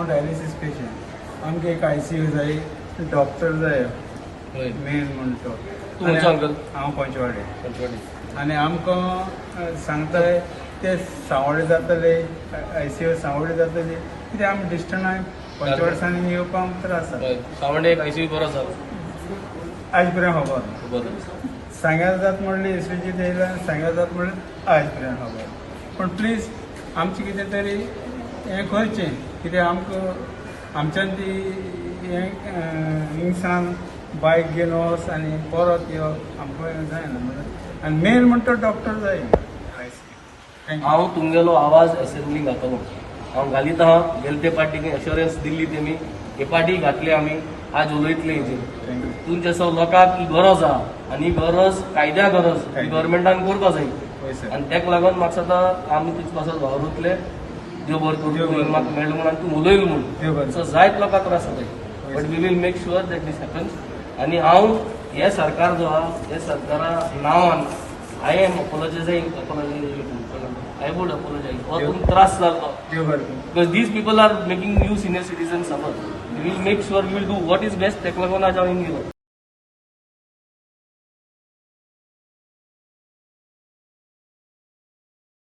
हांव dialysis patient आमकां एक ICU जाय डॉक्टर जाय मेन म्हण तो तूं खंयचो अंकल? हांव पंचवाडी पंचवाडी. आनी आमकां सांगताय ते सांवळे जातले ICU सांवळे जातली कित्याक आमी डिस्टन्स आहाय पंचवाडसान येवपाक आमकां त्रास जाता. सावंडे एक ICU बरो आसा. आयज पर्यंत खबर सांग्यार जात म्हणली SVG येयला सांग्यार जात म्हणल्यार आयज पर्यंत खबर पूण प्लीज आमचें कितें तरी हें करचें कित्याक आमकां आमच्यान ती हिंगसान बायक घेवन वच आनी परत येवप आमकां जायना म्हणून आनी मेन म्हणटा डॉक्टर जाय. हांव तुमगेलो आवाज असेंब्ली घातलो. हांव घालीत आहा गेले ते पार्टीक एश्युरन्स दिल्ली तेमी हे पार्टी घातले आमी आज उलयतले हेजेर. तुमचे सो लोकांक ही गरज आहा आनी ही गरज कायद्या गरज ही गव्हर्मेंटान करपा जाय आनी तेका लागून म्हाका सदां आमी तुजे पासत वावरूतले देव बरें करूं म्हाका मेळ्ळो म्हण आनी तूं उलयलो म्हूण सो जायत लोकांक त्रास जाताय but we will make sure that this happens. आनी हांव हे सरकार जो आहा हे सरकारा नांवान I am apologizing I would apologize. और तुम त्रास जालो because these people are making you senior citizens suffer. We will make sure we will do what is best. तेका लागून आज हांव हिंग येयलो.